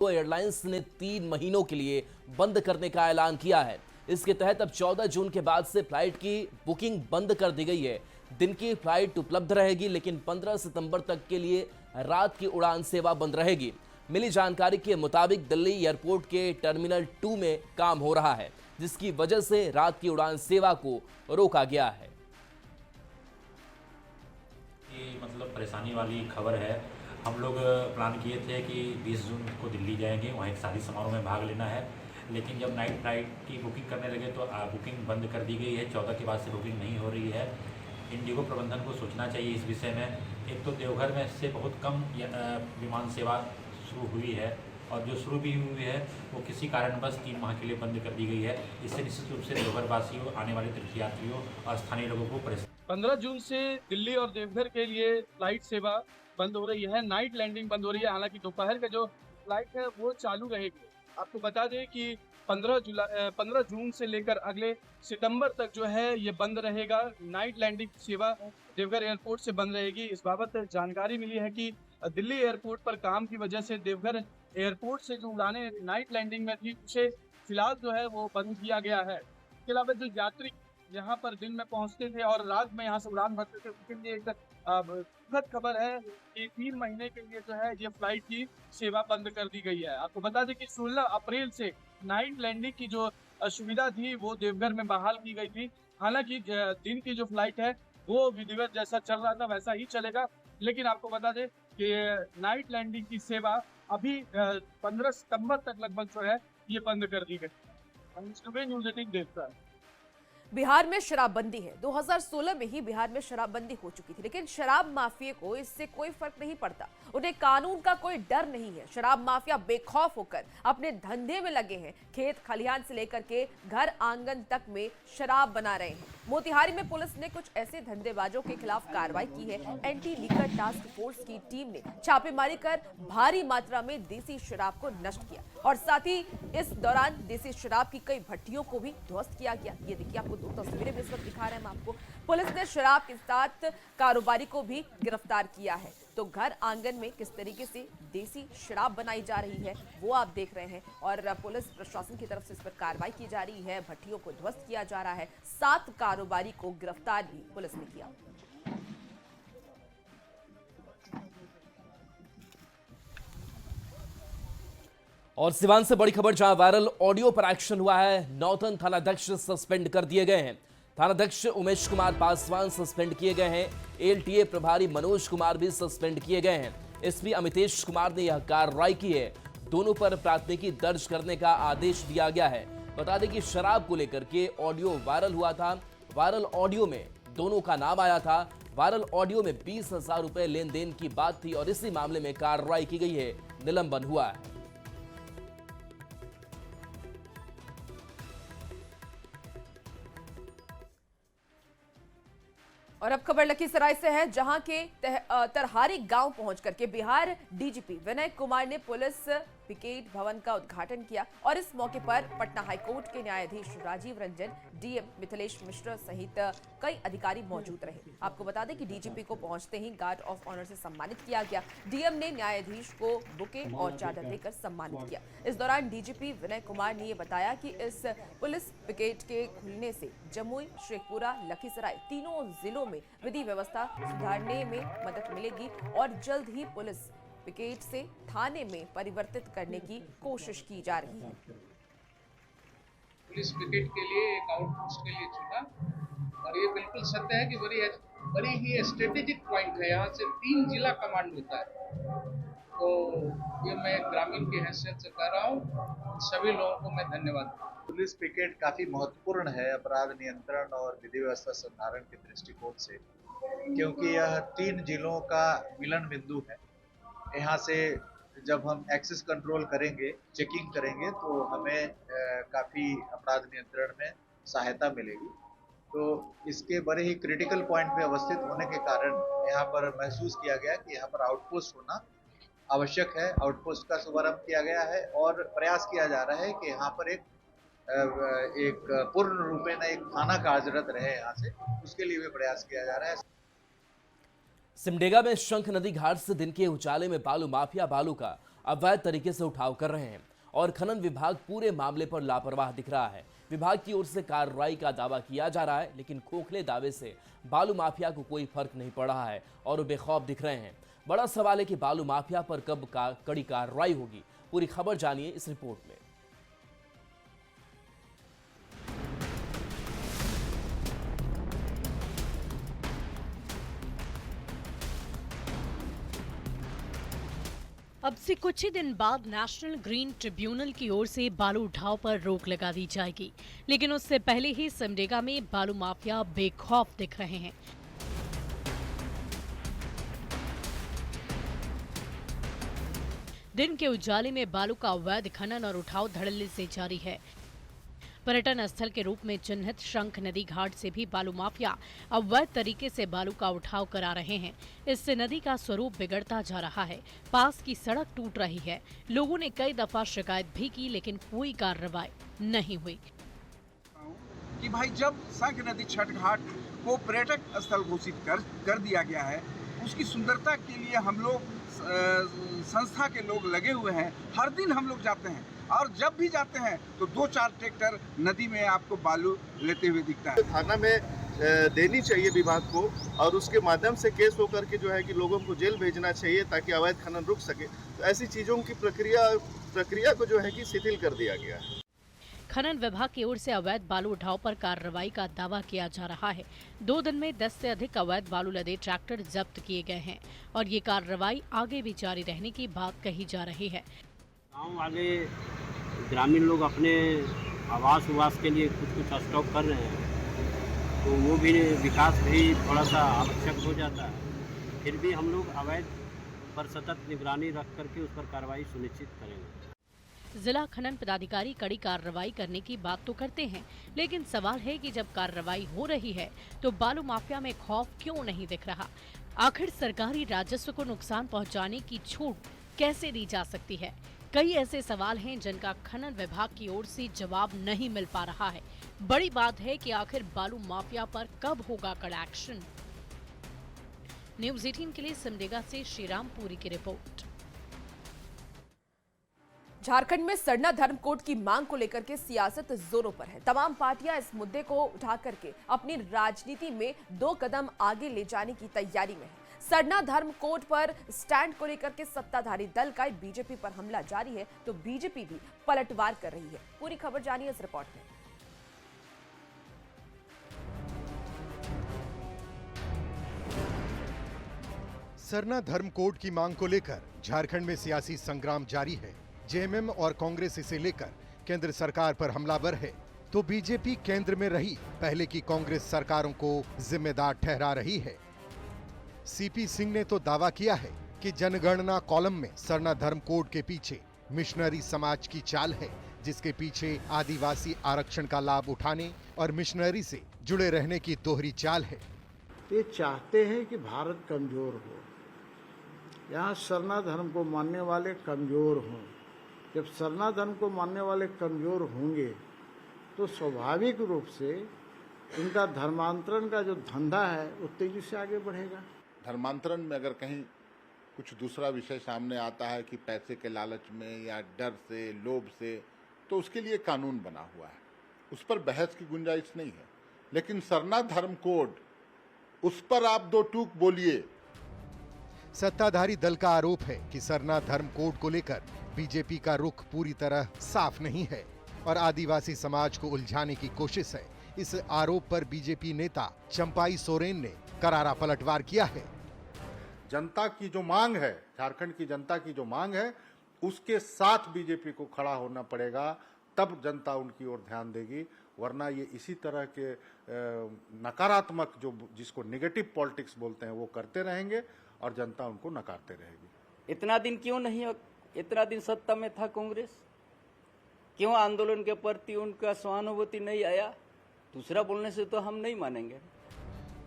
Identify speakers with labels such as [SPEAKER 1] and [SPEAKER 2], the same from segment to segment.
[SPEAKER 1] Airlines ने 3 महीनों के लिए बंद करने का ऐलान किया है। इसके तहत अब 14 जून के बाद से फ्लाइट की बुकिंग बंद कर दी गई है। दिन की फ्लाइट उपलब्ध रहेगी, लेकिन 15 सितंबर तक के लिए रात की उड़ान सेवा बंद रहेगी। मिली जानकारी के मुताबिक दिल्ली एयरपोर्ट के टर्मिनल 2 में काम हो रहा है, जिसकी वजह से रात की उड़ान सेवा को रोका गया है।
[SPEAKER 2] ये मतलब परेशानी वाली खबर है। हम लोग प्लान किए थे कि 20 जून को दिल्ली जाएंगे, वहाँ एक शादी समारोह में भाग लेना है, लेकिन जब नाइट फ्लाइट की बुकिंग करने लगे तो बुकिंग बंद कर दी गई है। 14 के बाद से बुकिंग नहीं हो रही है। इंडिगो प्रबंधन को सोचना चाहिए इस विषय में। एक तो देवघर में से बहुत कम विमान सेवा शुरू हुई है, और जो शुरू भी हुई है वो किसी कारणवश 3 माह के लिए बंद कर दी गई है। इससे निश्चित रूप से देवघर वासियों, आने वाले तीर्थयात्रियों और स्थानीय लोगों को परेशानी।
[SPEAKER 3] 15 जून से दिल्ली और देवघर के लिए फ्लाइट सेवा बंद हो रही है। नाइट लैंडिंग बंद हो रही है। हालांकि दोपहर का जो फ्लाइट है वो चालू रहेगी। आपको बता दें कि 15 जून से लेकर अगले सितंबर तक जो है ये बंद रहेगा। नाइट लैंडिंग सेवा देवघर एयरपोर्ट से बंद रहेगी। इस बाबत जानकारी मिली है कि दिल्ली एयरपोर्ट पर काम की वजह से देवघर एयरपोर्ट से जो उड़ानें नाइट लैंडिंग में थी उसे फिलहाल जो है वो बंद किया गया है। इसके अलावा जो यात्री यहाँ पर दिन में पहुंचते थे और रात में यहाँ से उड़ान भरते थे, उनके लिए एक दुखद खबर है कि 3 महीने के लिए जो है ये फ्लाइट की सेवा बंद कर दी गई है। आपको बता दें कि 16 अप्रैल से नाइट लैंडिंग की जो सुविधा थी वो देवघर में बहाल की गई थी। हालांकि दिन की जो फ्लाइट है वो विधिवत जैसा चल रहा था वैसा ही चलेगा, लेकिन आपको बता दें कि नाइट लैंडिंग की सेवा अभी 15 सितंबर तक लगभग जो है ये बंद कर दी गई। न्यूज़ 18 देखता है।
[SPEAKER 4] बिहार में शराबबंदी है। 2016 में ही बिहार में शराबबंदी हो चुकी थी, लेकिन शराब माफिया को इससे कोई फर्क नहीं पड़ता। उन्हें कानून का कोई डर नहीं है। शराब माफिया बेखौफ होकर अपने धंधे में लगे हैं। खेत खलिहान से लेकर के घर आंगन तक में शराब बना रहे हैं। मोतिहारी में पुलिस ने कुछ ऐसे धंधेबाजों के खिलाफ कार्रवाई की है। एंटी लीकर टास्क फोर्स की टीम ने छापेमारी कर भारी मात्रा में देसी शराब को नष्ट किया, और साथ ही इस दौरान देसी शराब की कई भट्टियों को भी ध्वस्त किया गया। ये देखिए, आपको 2 तस्वीरें भी इस वक्त दिखा रहे हैं हम आपको। पुलिस ने शराब के साथ कारोबारी को भी गिरफ्तार किया है। तो घर आंगन में किस तरीके से देसी शराब बनाई जा रही है वो आप देख रहे हैं, और पुलिस प्रशासन की तरफ से इस पर कार्रवाई की जा रही है। भट्टियों को ध्वस्त किया जा रहा है। 7 कारोबारी को गिरफ्तार भी पुलिस ने किया।
[SPEAKER 1] और सिवान से बड़ी खबर, जहां वायरल ऑडियो पर एक्शन हुआ है। नौतन थानाध्यक्ष सस्पेंड कर दिए गए हैं। थानाध्यक्ष उमेश कुमार पासवान सस्पेंड किए गए हैं। एलटीए प्रभारी मनोज कुमार भी सस्पेंड किए गए हैं। एसपी अमितेश कुमार ने यह कार्रवाई की है। दोनों पर प्राथमिकी दर्ज करने का आदेश दिया गया है। बता दें कि शराब को लेकर के ऑडियो वायरल हुआ था। वायरल ऑडियो में दोनों का नाम आया था। वायरल ऑडियो में 20,000 रुपए लेन देन की बात थी, और इसी मामले में कार्रवाई की गई है। निलंबन हुआ है।
[SPEAKER 4] और अब खबर लखीसराय से है, जहां के तरहारी गांव पहुंच करके बिहार डीजीपी विनय कुमार ने पुलिस पिकेट भवन का उद्घाटन किया, और इस मौके पर पटना हाईकोर्ट के न्यायाधीश राजीव रंजन, डीएम मिथिलेश मिश्र सहित कई अधिकारी मौजूद रहे। आपको बता दें कि डीजीपी को पहुंचते ही गार्ड ऑफ ऑनर से सम्मानित किया गया। डीएम ने न्यायाधीश को बुके और चादर देकर सम्मानित किया। इस दौरान डीजीपी विनय कुमार ने यह बताया कि इस पुलिस पिकेट के खुलने से जमुई, शेखपुरा, लखीसराय तीनों जिलों में विधि व्यवस्था सुधारने में मदद मिलेगी, और जल्द ही पुलिस पिकेट से थाने में परिवर्तित करने की कोशिश की जा रही है।
[SPEAKER 5] पुलिस पिकेट के लिए एक आउटपोस्ट के लिए चुना, और ये बिल्कुल सत्य है कि बड़ी ही स्ट्रेटेजिक पॉइंट है। यहाँ से 3 जिला कमांड होता है। तो ये मैं ग्रामीण की हैसियत से कह रहा हूँ। सभी लोगों को मैं धन्यवाद दूँ।
[SPEAKER 6] पुलिस पिकेट काफी महत्वपूर्ण है अपराध नियंत्रण और विधि व्यवस्था संधारण के दृष्टिकोण से, क्योंकि यह 3 जिलों का मिलन बिंदु है। यहाँ से जब हम एक्सेस कंट्रोल करेंगे, चेकिंग करेंगे, तो हमें काफ़ी अपराध नियंत्रण में सहायता मिलेगी। तो इसके बड़े ही क्रिटिकल पॉइंट पे अवस्थित होने के कारण यहाँ पर महसूस किया गया कि यहाँ पर आउटपोस्ट होना आवश्यक है। आउटपोस्ट का शुभारंभ किया गया है, और प्रयास किया जा रहा है कि यहाँ पर एक पूर्ण रूपेण एक थाना कार्यरत रहे यहाँ से, उसके लिए भी प्रयास किया जा रहा है।
[SPEAKER 1] सिमडेगा में शंख नदी घाट से दिन के उजाले में बालू माफिया बालू का अवैध तरीके से उठाव कर रहे हैं और खनन विभाग पूरे मामले पर लापरवाह दिख रहा है। विभाग की ओर से कार्रवाई का दावा किया जा रहा है, लेकिन खोखले दावे से बालू माफिया को कोई फर्क नहीं पड़ रहा है और वो बेखौफ दिख रहे हैं। बड़ा सवाल है कि बालू माफिया पर कब कड़ी कार्रवाई होगी। पूरी खबर जानिए इस रिपोर्ट में।
[SPEAKER 7] अब से कुछ ही दिन बाद नेशनल ग्रीन ट्रिब्यूनल की ओर से बालू उठाव पर रोक लगा दी जाएगी, लेकिन उससे पहले ही सिमडेगा में बालू माफिया बेखौफ दिख रहे हैं। दिन के उजाले में बालू का अवैध खनन और उठाव धड़ल्ले से जारी है। पर्यटन स्थल के रूप में चिन्हित शंख नदी घाट से भी बालू माफिया अवैध तरीके से बालू का उठाव करा रहे हैं। इससे नदी का स्वरूप बिगड़ता जा रहा है। पास की सड़क टूट रही है। लोगों ने कई दफा शिकायत भी की, लेकिन कोई कार्रवाई नहीं हुई।
[SPEAKER 8] कि भाई जब शंख नदी छठ घाट को पर्यटक स्थल घोषित कर दिया गया है, उसकी सुंदरता के लिए हम लोग संस्था के लोग लगे हुए हैं। हर दिन हम लोग जाते हैं और जब भी जाते हैं तो 2-4 ट्रैक्टर नदी में आपको बालू लेते हुए दिखता है।
[SPEAKER 9] थाना में देनी चाहिए विभाग को और उसके माध्यम से केस होकर के जो है कि लोगों को जेल भेजना चाहिए ताकि अवैध खनन रुक सके। तो ऐसी चीज़ों की प्रक्रिया को जो है कि शिथिल कर दिया गया है।
[SPEAKER 7] खनन विभाग की ओर से अवैध बालू उठाव पर कार्रवाई का दावा किया जा रहा है। 2 दिन में 10 से अधिक अवैध बालू लदे ट्रैक्टर जब्त किए गए हैं और ये कार्रवाई आगे भी जारी रहने की बात कही जा रही है।
[SPEAKER 10] गाँव वाले ग्रामीण लोग अपने आवास के लिए कुछ स्टॉक कर रहे हैं, तो वो भी विकास भी थोड़ा सा आवश्यक हो जाता है। फिर भी हम लोग अवैध पर सतत निगरानी रख करके उस पर कार्रवाई सुनिश्चित करेंगे।
[SPEAKER 7] जिला खनन पदाधिकारी कड़ी कार्रवाई करने की बात तो करते हैं, लेकिन सवाल है कि जब कार्रवाई हो रही है तो बालू माफिया में खौफ क्यों नहीं दिख रहा? आखिर सरकारी राजस्व को नुकसान पहुंचाने की छूट कैसे दी जा सकती है? कई ऐसे सवाल हैं जिनका खनन विभाग की ओर से जवाब नहीं मिल पा रहा है। बड़ी बात है कि आखिर बालू माफिया पर कब होगा कड़ा एक्शन? न्यूज़ 18 के लिए सिमडेगा से श्रीराम पुरी की रिपोर्ट।
[SPEAKER 4] झारखंड में सरना धर्म कोड की मांग को लेकर के सियासत जोरों पर है। तमाम पार्टियां इस मुद्दे को उठा करके अपनी राजनीति में 2 कदम आगे ले जाने की तैयारी में है। सरना धर्म कोड पर स्टैंड को लेकर के सत्ताधारी दल का बीजेपी पर हमला जारी है, तो बीजेपी भी पलटवार कर रही है। पूरी खबर जानिए इस रिपोर्ट में।
[SPEAKER 11] सरना धर्म कोड की मांग को लेकर झारखंड में सियासी संग्राम जारी है। जेएमएम और कांग्रेस इसे लेकर केंद्र सरकार पर हमलावर है, तो बीजेपी केंद्र में रही पहले की कांग्रेस सरकारों को जिम्मेदार ठहरा रही है। सीपी सिंह ने तो दावा किया है कि जनगणना कॉलम में सरना धर्म कोड के पीछे मिशनरी समाज की चाल है, जिसके पीछे आदिवासी आरक्षण का लाभ उठाने और मिशनरी से जुड़े रहने की दोहरी चाल है।
[SPEAKER 12] ये चाहते हैं कि भारत कमजोर हो, यहाँ सरना धर्म को मानने वाले कमजोर हों। जब सरना धर्म को मानने वाले कमजोर होंगे तो स्वाभाविक रूप से इनका धर्मांतरण का जो धंधा है वो तेजी से आगे बढ़ेगा।
[SPEAKER 13] धर्मांतरण में अगर कहीं कुछ दूसरा विषय सामने आता है कि पैसे के लालच में या डर से, लोभ से, तो उसके लिए कानून बना हुआ है, उस पर बहस की गुंजाइश नहीं है। लेकिन सरना धर्म कोड, उस पर आप 2 टूक बोलिए।
[SPEAKER 11] सत्ताधारी दल का आरोप है कि सरना धर्म कोड को लेकर बीजेपी का रुख पूरी तरह साफ नहीं है और आदिवासी समाज को उलझाने की कोशिश है। इस आरोप पर बीजेपी नेता चंपाई सोरेन ने करारा पलटवार किया है।
[SPEAKER 13] जनता की जो मांग है, झारखंड की जनता की जो मांग है, उसके साथ बीजेपी को खड़ा होना पड़ेगा, तब जनता उनकी ओर ध्यान देगी। वरना ये इसी तरह के नकारात्मक, जो जिसको नेगेटिव पॉलिटिक्स बोलते हैं, वो करते रहेंगे और जनता उनको नकारते रहेगी।
[SPEAKER 14] इतना दिन सत्ता में था कांग्रेस, क्यों आंदोलन के प्रति उनका सहानुभूति नहीं आया? दूसरा बोलने से तो हम नहीं मानेंगे।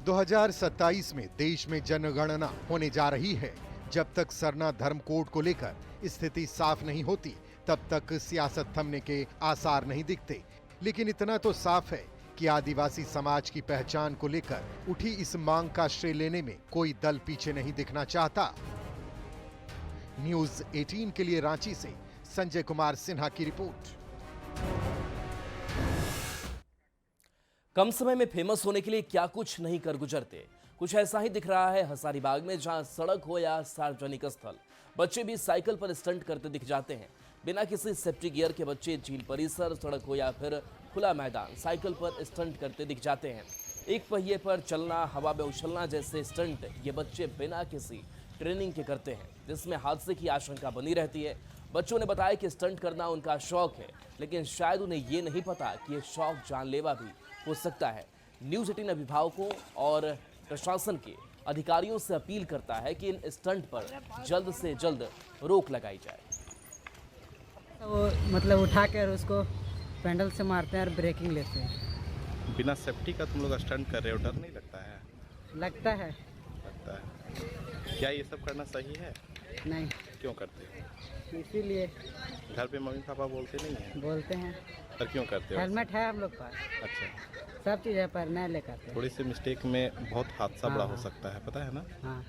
[SPEAKER 11] 2027 में देश में जनगणना होने जा रही है। जब तक सरना धर्म कोड को लेकर स्थिति साफ नहीं होती, तब तक सियासत थमने के आसार नहीं दिखते। लेकिन इतना तो साफ है कि आदिवासी समाज की पहचान को लेकर उठी इस मांग का श्रेय लेने में कोई दल पीछे नहीं दिखना चाहता। न्यूज 18 के लिए रांची से संजय कुमार सिन्हा की रिपोर्ट।
[SPEAKER 1] कम समय में फेमस होने के लिए क्या कुछ नहीं कर गुजरते, कुछ ऐसा ही दिख रहा है हजारीबाग में, जहां सड़क हो या सार्वजनिक स्थल, बच्चे भी साइकिल पर स्टंट करते दिख जाते हैं। बिना किसी सेफ्टी गियर के बच्चे झील परिसर, सड़क हो या फिर खुला मैदान, साइकिल पर स्टंट करते दिख जाते हैं। एक पहिए पर चलना, हवा में उछलना जैसे स्टंट ये बच्चे बिना किसी ट्रेनिंग के करते हैं, जिसमें हादसे की आशंका बनी रहती है। बच्चों ने बताया कि स्टंट करना उनका शौक है, लेकिन शायद उन्हें ये नहीं पता कि ये शौक जानलेवा भी हो सकता है। न्यूज 18 अभिभावकों और प्रशासन के अधिकारियों से अपील करता है कि इन स्टंट पर जल्द से जल्द रोक लगाई जाए।
[SPEAKER 15] वो मतलब उठा कर उसको पैडल से मारते हैं और ब्रेकिंग लेते हैं।
[SPEAKER 9] बिना सेफ्टी का तुम लोग स्टंट कर रहे हो, डर नहीं लगता है?
[SPEAKER 15] लगता है।
[SPEAKER 9] लगता है। क्या ये सब करना सही है?
[SPEAKER 15] नहीं।
[SPEAKER 9] क्यों करते हो?
[SPEAKER 15] इसीलिए।
[SPEAKER 9] घर पे मम्मी पापा बोलते नहीं है?
[SPEAKER 15] बोलते हैं।
[SPEAKER 9] पर क्यों करते हो?
[SPEAKER 15] हेलमेट है हम लोग पास।
[SPEAKER 9] अच्छा,
[SPEAKER 15] सब चीज़ है पर नहीं लेकर।
[SPEAKER 9] थोड़ी सी मिस्टेक में बहुत हादसा बड़ा हो सकता है, पता है ना?
[SPEAKER 15] हाँ।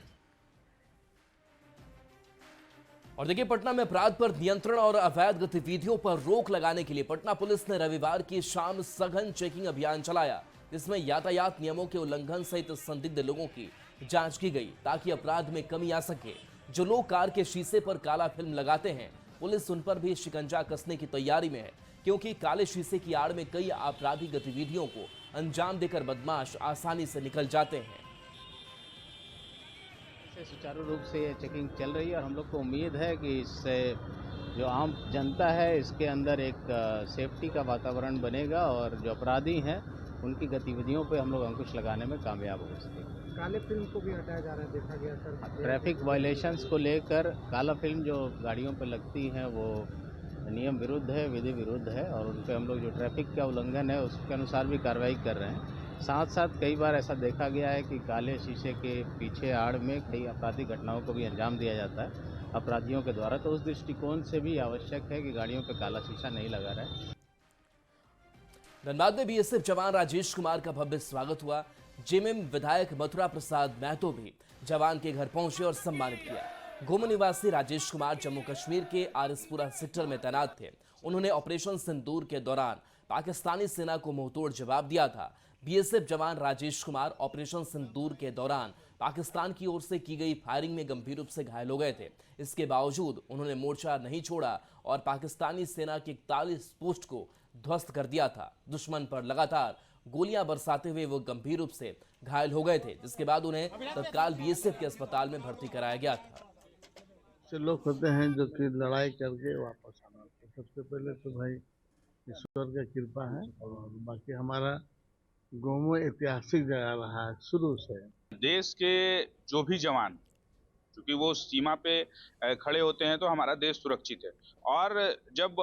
[SPEAKER 1] और देखिए, पटना में अपराध पर नियंत्रण और अवैध गतिविधियों पर रोक लगाने के लिए पटना पुलिस ने रविवार की शाम सघन चेकिंग अभियान चलाया, जिसमें यातायात नियमों के उल्लंघन सहित संदिग्ध लोगों की जांच की गई, ताकि अपराध में कमी आ सके। जो लोग कार के शीशे पर काला फिल्म लगाते हैं, पुलिस उन पर भी शिकंजा कसने की तैयारी में है, क्योंकि काले शीशे की आड़ में कई आपराधिक गतिविधियों को अंजाम देकर बदमाश आसानी से निकल जाते हैं।
[SPEAKER 16] सुचारू रूप से ये चेकिंग चल रही है और हम लोग को उम्मीद है कि इससे जो आम जनता है इसके अंदर एक सेफ्टी का वातावरण बनेगा और जो अपराधी हैं उनकी गतिविधियों पे हम लोग अंकुश लगाने में कामयाब हो सकेंगे।
[SPEAKER 12] काले फिल्म को भी हटाया जा रहा है, देखा गया सर।
[SPEAKER 16] ट्रैफिक वायलेशंस को लेकर काला फिल्म जो गाड़ियों पे लगती है वो नियम विरुद्ध है, विधि विरुद्ध है और उन पर हम लोग जो ट्रैफिक का उल्लंघन है उसके अनुसार भी कार्रवाई कर रहे हैं। साथ साथ कई बार ऐसा देखा गया है कि काले शीशे के पीछे आड़ में कई आपराधिक घटनाओं को भी अंजाम दिया जाता है अपराधियों के द्वारा, तो उस दृष्टिकोण से भी आवश्यक है कि गाड़ियों पे काला शीशा नहीं लगा रहा है।
[SPEAKER 1] धनबाद में बीएसएफ जवान राजेश कुमार का भव्य स्वागत हुआ। जेएमएम विधायक मथुरा प्रसाद महतो भी जवान के घर पहुंचे और सम्मानित किया। गोमो निवासी राजेश कुमार जम्मू कश्मीर के आरएसपुरा सेक्टर में तैनात थे। उन्होंने ऑपरेशन सिंदूर के दौरान पाकिस्तानी सेना को मुंहतोड़ जवाब दिया था। बीएसएफ जवान राजेश कुमार ऑपरेशन सिंदूर के दौरान पाकिस्तान की ओर से की गई फायरिंग में गंभीर रूप से घायल हो गए थे। इसके बावजूद उन्होंने मोर्चा नहीं छोड़ा और पाकिस्तानी सेना की 41 पोस्ट को ध्वस्त कर दिया था। दुश्मन पर लगातार गोलियां बरसाते हुए वो गंभीर रूप से घायल हो गए थे, जिसके बाद उन्हें तत्काल बीएसएफ के अस्पताल में भर्ती कराया गया था।
[SPEAKER 12] लोग होते हैं जो कि लड़ाई करके वापस आना, तो सबसे पहले तो भाई ईश्वर की कृपा है और बाकी हमारा गोमो ऐतिहासिक जगह रहा है शुरू से।
[SPEAKER 17] देश के जो भी जवान, क्योंकि वो सीमा पे खड़े होते हैं तो हमारा देश सुरक्षित है, और जब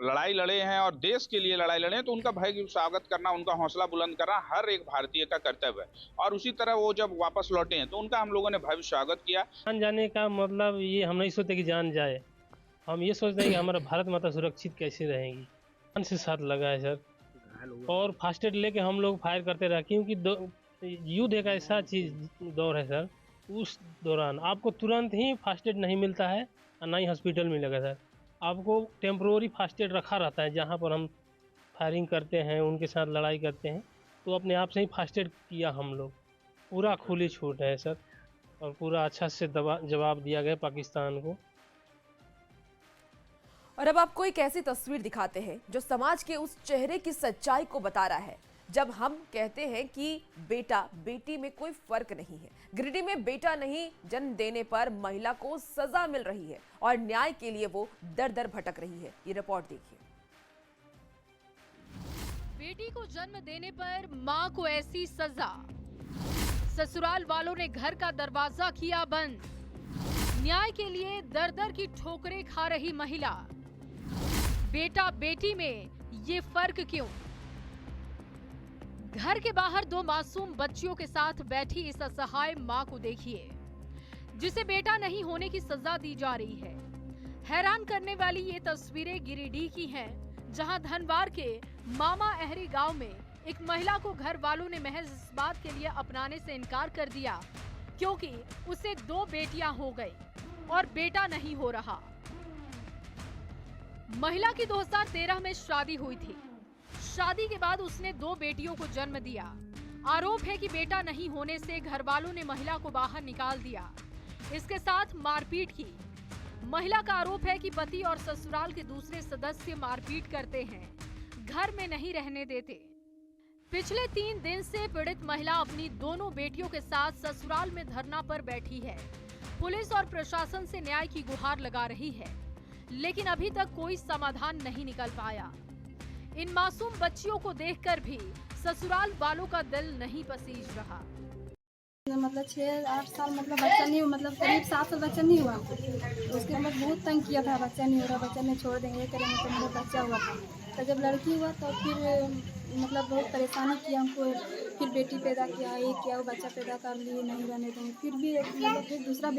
[SPEAKER 17] लड़ाई लड़े हैं और देश के लिए लड़ाई लड़े हैं तो उनका भव्य स्वागत करना, उनका हौसला बुलंद करना हर एक भारतीय का कर्तव्य है। और उसी तरह वो जब वापस लौटे हैं तो उनका हम लोगों ने भव्य स्वागत किया।
[SPEAKER 18] जान जाने का मतलब ये हम नहीं सोचते कि जान जाए, हम ये सोचते हैं कि हमारा भारत माता सुरक्षित कैसे रहेगी। जान से साथ लगा है सर, और फास्ट एड लेके हम लोग फायर करते रहे, क्योंकि युद्ध एक ऐसा दौर है सर, उस दौरान आपको तुरंत ही फास्ट एड नहीं मिलता है और ना ही हॉस्पिटल मिलेगा सर। आपको टेम्प्रोरी फास्ट एड रखा रहता है, जहाँ पर हम फायरिंग करते हैं, उनके साथ लड़ाई करते हैं, तो अपने आप से ही फास्ट एड किया हम लोग। पूरा खुली छूट है सर और पूरा अच्छा से जवाब दिया गया पाकिस्तान को।
[SPEAKER 4] और अब आपको एक ऐसी तस्वीर दिखाते हैं जो समाज के उस चेहरे की सच्चाई को बता रहा है। जब हम कहते हैं कि बेटा बेटी में कोई फर्क नहीं है, गिरिडीह में बेटा नहीं जन्म देने पर महिला को सजा मिल रही है और न्याय के लिए वो दर दर भटक रही है। ये रिपोर्ट देखिए।
[SPEAKER 7] बेटी को जन्म देने पर मां को ऐसी सजा, ससुराल वालों ने घर का दरवाजा किया बंद, न्याय के लिए दर दर की ठोकरें खा रही महिला। बेटा बेटी में ये फर्क क्यों? घर के बाहर दो मासूम बच्चियों के साथ बैठी इस असहाय मां को देखिए, जिसे बेटा नहीं होने की सजा दी जा रही है। हैरान करने वाली ये तस्वीरें गिरिडीह की हैं, जहां धनवार के मामा अहरी गांव में एक महिला को घर वालों ने महज इस बात के लिए अपनाने से इनकार कर दिया क्योंकि उसे 2 बेटियां हो गई।
[SPEAKER 19] और बेटा नहीं हो रहा। महिला की 2013 में शादी हुई थी। शादी के बाद उसने 2 बेटियों को जन्म दिया। आरोप है कि बेटा नहीं होने से घर वालों ने महिला को बाहर निकाल दिया, इसके साथ मारपीट की। महिला का आरोप है कि पति और ससुराल के दूसरे सदस्य मारपीट करते हैं, घर में नहीं रहने देते। पिछले 3 दिन से पीड़ित महिला अपनी दोनों बेटियों के साथ ससुराल में धरना पर बैठी है। पुलिस और प्रशासन से न्याय की गुहार लगा रही है, लेकिन अभी तक कोई समाधान नहीं निकल पाया। इन मासूम बच्चियों को देखकर भी ससुराल वालों का दिल नहीं पसीज रहा।
[SPEAKER 20] मतलब 6-8 साल मतलब बच्चा नहीं हुआ, मतलब करीब 7 साल बच्चा नहीं हुआ। उसके बाद बहुत तंग किया था, बच्चा नहीं हो रहा, बच्चा नहीं छोड़ देंगे, ये करेंगे। तो मेरा बच्चा हुआ था, तो जब लड़की हुआ तो फिर मतलब बहुत परेशानी किया हमको। फिर बेटी पैदा किया, ये किया, वो बच्चा पैदा कर लिए, नहीं रहने देंगे। फिर भी मतलब फिर दूसरा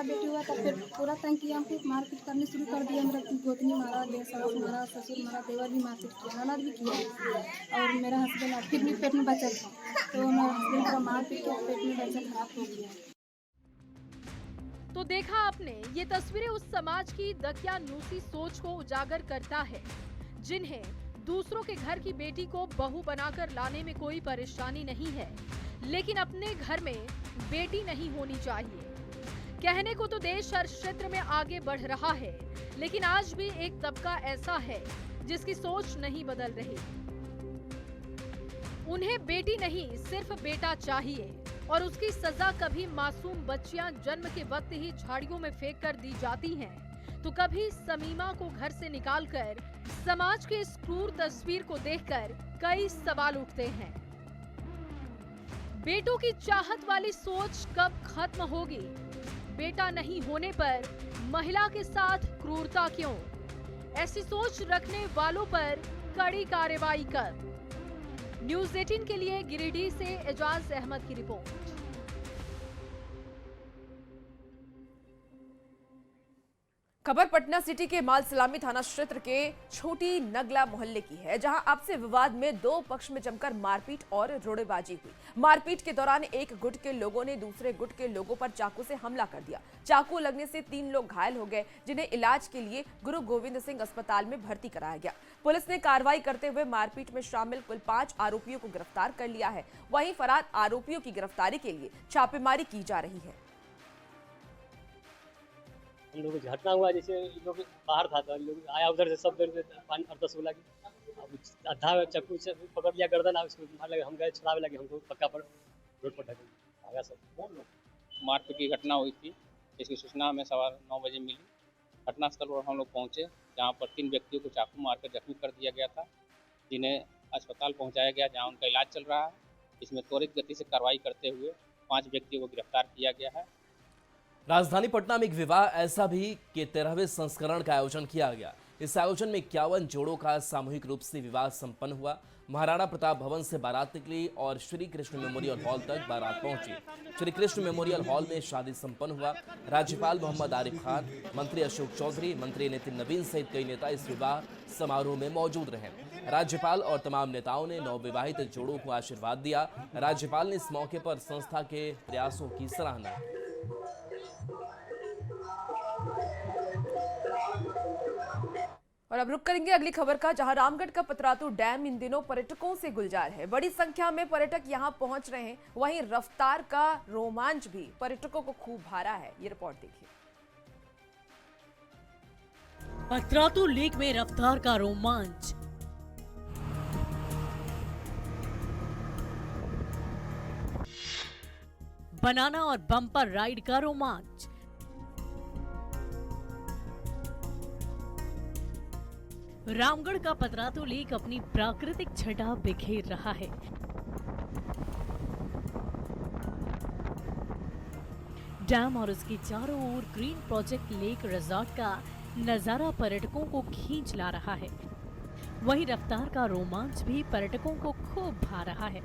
[SPEAKER 20] बेटी हुआ तो फिर पूरा तंग किया हमको, मारपीट करने शुरू कर दिया। मेरा गोतनी मारा, सास मारा, ससुर मारा, देवर भी मारपीट किया, ननद भी किया। और मेरा हस्बैंड फिर भी पेट में बच्चा था, तो मेरा हस्बैंड पूरा मारपीट के पेट में बच्चा खराब हो गया।
[SPEAKER 19] तो देखा आपने, ये तस्वीरें उस समाज की दकियानूसी सोच को उजागर करता है, जिन्हें दूसरों के घर की बेटी को बहू बनाकर लाने में कोई परेशानी नहीं है, लेकिन अपने घर में बेटी नहीं होनी चाहिए। कहने को तो देश हर क्षेत्र में आगे बढ़ रहा है, लेकिन आज भी एक तबका ऐसा है जिसकी सोच नहीं बदल रही। उन्हें बेटी नहीं, सिर्फ बेटा चाहिए, और उसकी सजा कभी मासूम बच्चियां जन्म के वक्त ही झाड़ियों में फेंक कर दी जाती हैं, तो कभी समीमा को घर से निकालकर। समाज की इस क्रूर तस्वीर को देखकर कई सवाल उठते हैं। बेटों की चाहत वाली सोच कब खत्म होगी? बेटा नहीं होने पर महिला के साथ क्रूरता क्यों? ऐसी सोच रखने वालों पर कड़ी कार्रवाई कर। न्यूज़ 18 के लिए गिरिडीह से एजाज अहमद की रिपोर्ट।
[SPEAKER 4] खबर पटना सिटी के माल सलामी थाना क्षेत्र के छोटी नगला मोहल्ले की है, जहां आपसी विवाद में 2 पक्ष में जमकर मारपीट और रोड़ेबाजी हुई। मारपीट के दौरान एक गुट के लोगों ने दूसरे गुट के लोगों पर चाकू से हमला कर दिया। चाकू लगने से 3 लोग घायल हो गए, जिन्हें इलाज के लिए गुरु गोविंद सिंह अस्पताल में भर्ती कराया गया। पुलिस ने कार्रवाई करते हुए मारपीट में शामिल कुल 5 आरोपियों को गिरफ्तार कर लिया है। वहीं फरार आरोपियों की गिरफ्तारी के लिए छापेमारी की जा रही है।
[SPEAKER 21] हम लोग घटना हुआ, जैसे लोग बाहर था, तो लोग आया उधर से सब पानी और 10 बोला कि आधा चाकू से पकड़ लिया गर्दन, उसको मार लगे। हम गए छुड़ावे लगे, हमको पक्का पर रोड पर ढके भागा सब।
[SPEAKER 22] मारपीट की घटना हुई थी, इसकी सूचना हमें 9:15 बजे मिली। घटनास्थल पर हम लोग पहुंचे, जहां पर 3 व्यक्तियों को चाकू मारकर जख्मी कर दिया गया था, जिन्हें अस्पताल पहुंचाया गया, जहां उनका इलाज चल रहा है। इसमें त्वरित गति से कार्रवाई करते हुए 5 व्यक्तियों को गिरफ्तार किया गया है।
[SPEAKER 1] राजधानी पटना में एक विवाह ऐसा भी के 13वें संस्करण का आयोजन किया गया। इस आयोजन में 51 जोड़ों का सामूहिक रूप से विवाह संपन्न हुआ। महाराणा प्रताप भवन से बारात निकली और श्री कृष्ण मेमोरियल हॉल तक बारात पहुंची। श्री कृष्ण मेमोरियल हॉल में शादी संपन्न हुआ। राज्यपाल मोहम्मद आरिफ खान, मंत्री अशोक चौधरी, मंत्री नितिन नवीन सहित कई नेता इस विवाह समारोह में मौजूद रहे। राज्यपाल और तमाम नेताओं ने नवविवाहित जोड़ों को आशीर्वाद दिया। राज्यपाल ने इस मौके पर संस्था के प्रयासों की सराहना की।
[SPEAKER 4] और अब रुक करेंगे अगली खबर का, जहां रामगढ़ का पतरातू डैम इन दिनों पर्यटकों से गुलजार है। बड़ी संख्या में पर्यटक यहां पहुंच रहे हैं। वहीं रफ्तार का रोमांच भी पर्यटकों को खूब भारा है। ये रिपोर्ट देखिए।
[SPEAKER 7] पतरातू लेक में रफ्तार का रोमांच। बनाना और बम्पर राइड का रोमांच। रामगढ़ का पतरातू लेक अपनी प्राकृतिक छटा बिखेर रहा है। डैम और उसके चारों ओर ग्रीन प्रोजेक्ट लेक रिजॉर्ट का नजारा पर्यटकों को खींच ला रहा है। वहीं रफ्तार का रोमांच भी पर्यटकों को खूब भा रहा है।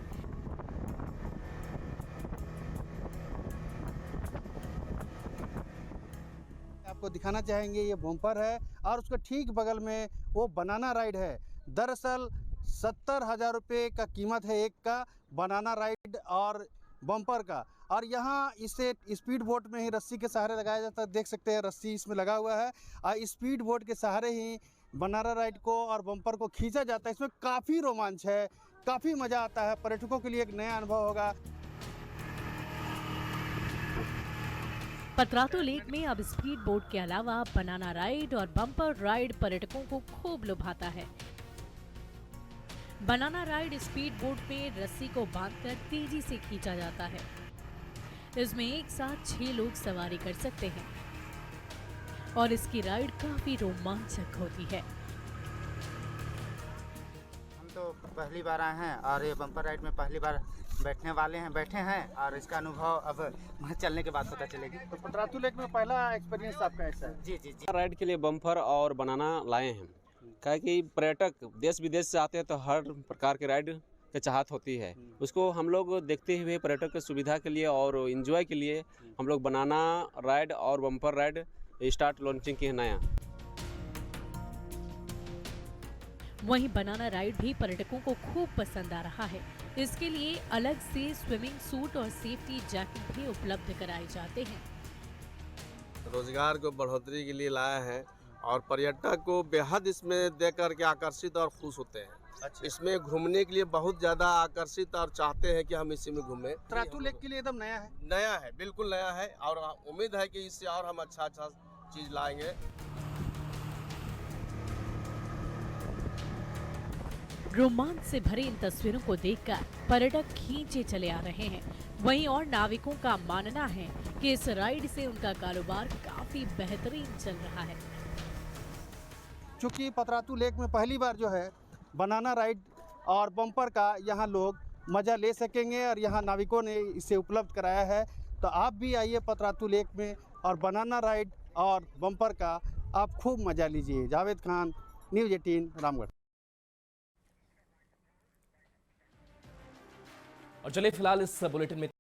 [SPEAKER 23] आपको दिखाना चाहेंगे, ये बम्पर है और उसके ठीक बगल में वो बनाना राइड है। दरअसल 70,000 रुपये का कीमत है एक का बनाना राइड और बम्पर का। और यहाँ इसे स्पीड बोट में ही रस्सी के सहारे लगाया जाता है। देख सकते हैं रस्सी इसमें लगा हुआ है और स्पीड बोट के सहारे ही बनाना राइड को और बम्पर को खींचा जाता है। इसमें काफ़ी रोमांच है, काफ़ी मज़ा आता है, पर्यटकों के लिए एक नया अनुभव होगा।
[SPEAKER 7] पतरातू लेक में अब स्पीड बोट के अलावा बनाना राइड और बम्पर राइड पर्यटकों को खूब लुभाता है। बनाना राइड स्पीड बोट में रस्सी को बांधकर तेजी से खींचा जाता है। इसमें एक साथ 6 लोग सवारी कर सकते हैं और इसकी राइड काफी रोमांचक होती है।
[SPEAKER 2] हम तो पहली बार आए हैं और ये बम्पर राइड में पहली बार बैठे हैं और इसका अनुभव अब वहाँ चलने के बाद पता चलेगी।
[SPEAKER 23] तो पतरातू लेक में पहला एक्सपीरियंस आपका ऐसा है?
[SPEAKER 2] जी जी जी।
[SPEAKER 10] राइड के लिए बम्पर और बनाना लाए हैं, क्या कि पर्यटक देश विदेश से आते हैं तो हर प्रकार के राइड की चाहत होती है। उसको हम लोग देखते हुए पर्यटक की सुविधा के लिए और एंजॉय के लिए हम लोग बनाना राइड और बम्पर राइड स्टार्ट लॉन्चिंग की है नया।
[SPEAKER 7] वहीं बनाना राइड भी पर्यटकों को खूब पसंद आ रहा है। इसके लिए अलग से स्विमिंग सूट और सेफ्टी जैकेट भी उपलब्ध कराए जाते हैं।
[SPEAKER 3] रोजगार को बढ़ोतरी के लिए लाया है और पर्यटक को बेहद इसमें देख करके आकर्षित और खुश होते हैं। अच्छा। इसमें घूमने के लिए बहुत ज्यादा आकर्षित और चाहते हैं कि हम इसी में घूमें।
[SPEAKER 23] पतरातू लेक के लिए एकदम नया है।
[SPEAKER 3] नया है, बिल्कुल नया है और उम्मीद है कि इससे और हम अच्छा चीज लाएंगे।
[SPEAKER 7] रोमांच से भरी इन तस्वीरों को देखकर पर्यटक खींचे चले आ रहे हैं। वहीं और नाविकों का मानना है कि इस राइड से उनका कारोबार काफी बेहतरीन चल रहा है।
[SPEAKER 23] चूँकि पतरातू लेक में पहली बार जो है बनाना राइड और बम्पर का यहाँ लोग मज़ा ले सकेंगे और यहाँ नाविकों ने इसे उपलब्ध कराया है। तो आप भी आइए पतरातू लेक में और बनाना राइड और बम्पर का आप खूब मज़ा लीजिए। जावेद खान, न्यूज़ 18 रामगढ़।
[SPEAKER 1] और चलिए फिलहाल इस बुलेटिन में